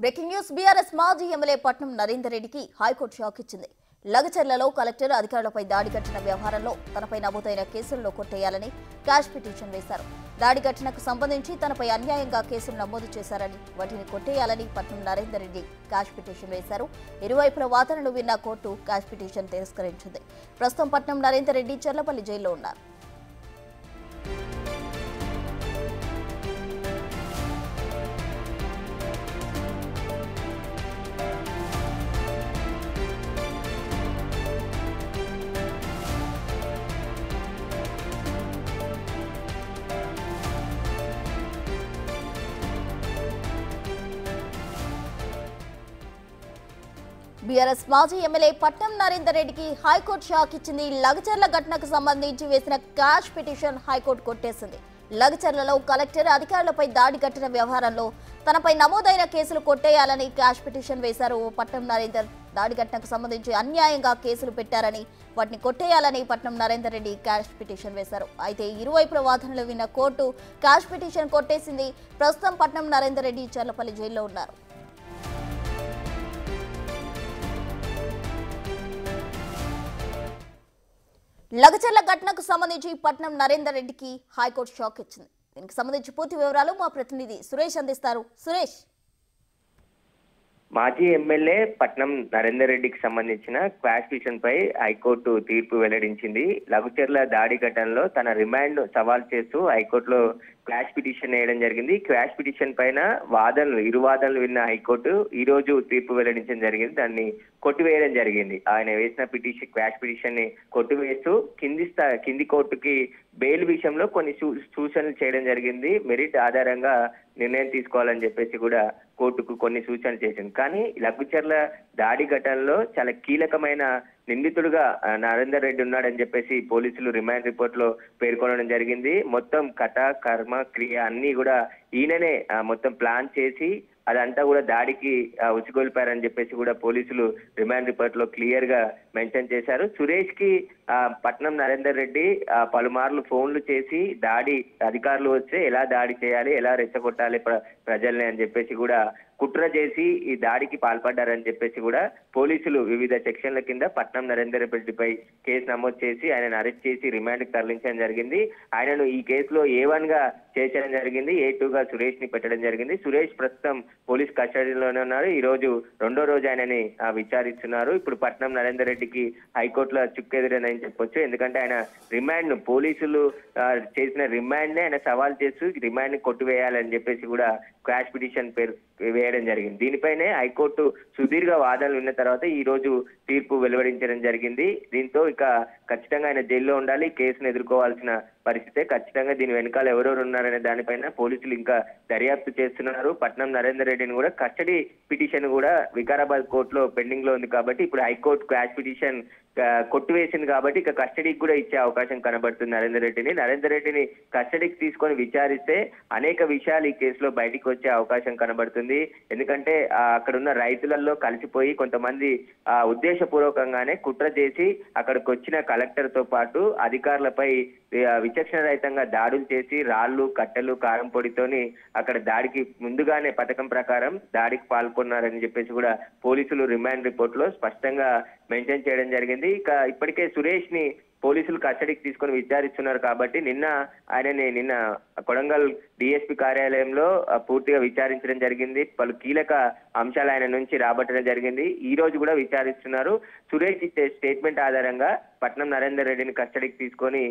Breaking news BRS మాజీ MLA Patnam Narender రెడ్డికి high court shock ఇచ్చింది. లగచర్లలో కలెక్టర్ అధికారులపై దాడి ఘటన వ్యవహారంలో తనపై నమోదైన కేసులను కొట్టేయాలని క్వాష్ పిటిషన్ వేశారు. దాడి ఘటనకు సంబంధించి తనపై అన్యాయంగా కేసులు నమోదు చేశారని, వాటిని కొట్టేయాలని పట్నం నరేందర్ రెడ్డి క్వాష్ పిటిషన్ వేశారు. ఇరువైపుల వాదనలు విన్న కోర్టు క్వాష్ పిటిషన్ తిరస్కరించింది. ప్రస్తుతం పట్నం నరేందర్ రెడ్డి చర్లపల్లి జైల్లో ఉన్నారు. బీఆర్ఎస్ మాజీ ఎమ్మెల్యే పట్నం నరేందర్ రెడ్డికి హైకోర్టు షాక్ ఇచ్చింది. లగచర్ల ఘటనకు సంబంధించి వేసిన క్వాష్ పిటిషన్ హైకోర్టు కొట్టేసింది. లగచర్లలో కలెక్టర్ అధికారులపై దాడి ఘటన వ్యవహారంలో తనపై నమోదైన కేసులు కొట్టేయాలని క్వాష్ పిటిషన్ వేశారు. పట్నం నరేందర్ దాడి ఘటనకు సంబంధించి అన్యాయంగా కేసులు పెట్టారని, వాటిని కొట్టేయాలని పట్నం నరేందర్ రెడ్డి క్వాష్ పిటిషన్ వేశారు. అయితే ఇరువైపుల వాదనలు విన్న కోర్టు క్వాష్ పిటిషన్ కొట్టేసింది. ప్రస్తుతం పట్నం నరేందర్ రెడ్డి చర్లపల్లి జైల్లో ఉన్నారు. లగచర్ల ఘటనకు సంబంధించి పట్నం నరేందర్ రెడ్డికి హైకోర్టు షాక్ ఇచ్చింది. దీనికి సంబంధించి పూర్తి వివరాలు మా ప్రతినిధి సురేష్ అందిస్తారు. సురేష్, మాజీ ఎమ్మెల్యే పట్నం నరేందర్ రెడ్డికి సంబంధించిన క్వాష్ పిటిషన్ పై హైకోర్టు తీర్పు వెల్లడించింది. లఘుచర్ల దాడి ఘటనలో తన రిమాండ్ సవాల్ చేస్తూ హైకోర్టులో క్వాష్ పిటిషన్ వేయడం జరిగింది. క్వాష్ పిటిషన్ పైన ఇరు వాదనలు విన్న హైకోర్టు ఈ రోజు తీర్పు వెల్లడించడం జరిగింది. దాన్ని కొట్టివేయడం జరిగింది. ఆయన వేసిన క్వాష్ పిటిషన్ ని కొట్టివేస్తూ కింది కోర్టుకి బెయిల్ విషయంలో కొన్ని సూచనలు చేయడం జరిగింది. మెరిట్ ఆధారంగా నిర్ణయం తీసుకోవాలని చెప్పేసి కూడా కోర్టుకు కొన్ని సూచనలు చేసింది. కానీ లఘుచర్ల దాడి ఘటనలో చాలా కీలకమైన నిందితుడుగా నరేందర్ రెడ్డి ఉన్నాడని చెప్పేసి పోలీసులు రిమాండ్ రిపోర్ట్ లో పేర్కొనడం జరిగింది. మొత్తం కథ, కర్మ, క్రియ అన్ని కూడా ఈయననే మొత్తం ప్లాన్ చేసి అదంతా కూడా దాడికి ఉసిగొల్పారని చెప్పేసి కూడా పోలీసులు రిమాండ్ రిపోర్ట్ లో క్లియర్ గా మెన్షన్ చేశారు. సురేష్ కి పట్నం నరేందర్ రెడ్డి పలుమార్లు ఫోన్లు చేసి దాడి అధికారులు వస్తే ఎలా దాడి చేయాలి, ఎలా రెచ్చగొట్టాలి ప్రజల్ని అని చెప్పేసి కూడా కుట్ర చేసి ఈ దాడికి పాల్పడ్డారని చెప్పేసి కూడా పోలీసులు వివిధ సెక్షన్ల కింద పట్నం నరేందర్ రెడ్డిపై కేసు నమోదు చేసి ఆయనను అరెస్ట్ చేసి రిమాండ్ కి తరలించడం జరిగింది. ఆయనను ఈ కేసులో A1 గా చేర్చడం జరిగింది. A2 గా సురేష్ ని పెట్టడం జరిగింది. సురేష్ ప్రస్తుతం పోలీస్ కస్టడీలోనే ఉన్నారు. ఈ రోజు రెండో రోజు ఆయనని విచారిస్తున్నారు. ఇప్పుడు పట్నం నరేందర్ రెడ్డికి హైకోర్టులో చుక్కెదిరని చెప్పొచ్చు. ఎందుకంటే ఆయన రిమాండ్ ను పోలీసులు చేసిన రిమాండ్ ని ఆయన సవాల్ చేస్తూ రిమాండ్ ని కొట్టివేయాలని చెప్పేసి కూడా క్వాష్ పిటిషన్ వేయడం జరిగింది. దీనిపైనే హైకోర్టు సుదీర్ఘ వాదనలు విన్న తర్వాత ఈ రోజు తీర్పు వెలువడించడం జరిగింది. దీంతో ఇక ఖచ్చితంగా ఆయన జైల్లో ఉండాలి, కేసును ఎదుర్కోవాల్సిన పరిస్థితే. ఖచ్చితంగా దీని వెనకాల ఎవరెవరు ఉన్నారనే దానిపైన పోలీసులు ఇంకా దర్యాప్తు చేస్తున్నారు. పట్నం నరేందర్ రెడ్డిని కూడా కస్టడీ పిటిషన్ కూడా వికారాబాద్ కోర్టులో పెండింగ్ లో ఉంది కాబట్టి ఇప్పుడు హైకోర్టు క్వాష్ పిటిషన్ కొట్టివేసింది కాబట్టి ఇక కస్టడీకి కూడా ఇచ్చే అవకాశం కనబడుతుంది. నరేందర్ రెడ్డిని కస్టడీకి తీసుకొని విచారిస్తే అనేక విషయాలు ఈ కేసులో బయటికి వచ్చే అవకాశం కనబడుతుంది. ఎందుకంటే అక్కడ ఉన్న రైతులలో కలిసిపోయి కొంతమంది ఉద్దేశపూర్వకంగానే కుట్ర చేసి అక్కడికి వచ్చిన కలెక్టర్ తో పాటు అధికారులపై విచక్షణ రహితంగా దాడులు చేసి రాళ్లు, కట్టెలు, కారం పొడితోని అక్కడ దాడికి ముందుగానే పథకం ప్రకారం దాడికి పాల్గొన్నారని చెప్పేసి కూడా పోలీసులు రిమాండ్ రిపోర్ట్ లో స్పష్టంగా మెన్షన్ చేయడం జరిగింది. ఇక ఇప్పటికే సురేష్ ని పోలీసులు కస్టడీకి తీసుకొని విచారిస్తున్నారు కాబట్టి నిన్న కొడంగల్ డిఎస్పీ కార్యాలయంలో పూర్తిగా విచారించడం జరిగింది. పలు కీలక అంశాలు ఆయన నుంచి రాబట్టడం జరిగింది. ఈ రోజు కూడా విచారిస్తున్నారు. సురేష్ ఇచ్చే స్టేట్మెంట్ ఆధారంగా పట్నం నరేందర్ రెడ్డిని కస్టడీకి తీసుకొని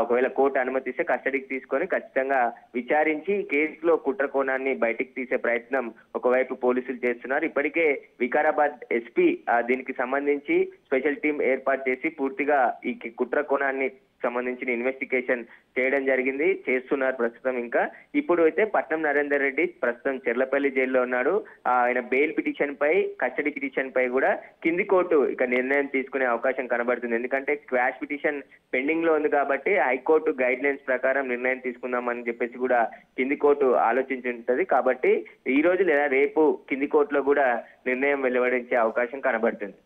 ఒకవేళ కోర్టు అనుమతిస్తే కస్టడీకి తీసుకొని ఖచ్చితంగా విచారించి కేసులో కుట్ర కోణాన్ని బయటికి తీసే ప్రయత్నం ఒకవైపు పోలీసులు చేస్తున్నారు. ఇప్పటికే వికారాబాద్ ఎస్పీ దీనికి సంబంధించి స్పెషల్ టీం ఏర్పాటు చేసి పూర్తిగా ఈ కుట్ర కోణాన్ని సంబంధించిన ఇన్వెస్టిగేషన్ చేయడం జరిగింది, చేస్తున్నారు ప్రస్తుతం. ఇంకా ఇప్పుడు అయితే పట్నం నరేందర్ రెడ్డి ప్రస్తుతం చర్లపల్లి జైల్లో ఉన్నాడు. ఆయన బెయిల్ పిటిషన్ పై, కస్టడీ పిటిషన్ పై కూడా కింది కోర్టు ఇక నిర్ణయం తీసుకునే అవకాశం కనబడుతుంది. ఎందుకంటే క్వాష్ పిటిషన్ పెండింగ్ లో ఉంది కాబట్టి హైకోర్టు గైడ్ లైన్స్ ప్రకారం నిర్ణయం తీసుకుందామని చెప్పేసి కూడా కింది కోర్టు ఆలోచించుంటది. కాబట్టి ఈ రోజు లేదా రేపు కింది కోర్టులో కూడా నిర్ణయం వెలువడించే అవకాశం కనబడుతుంది.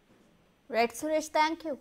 Right Suresh, thank you.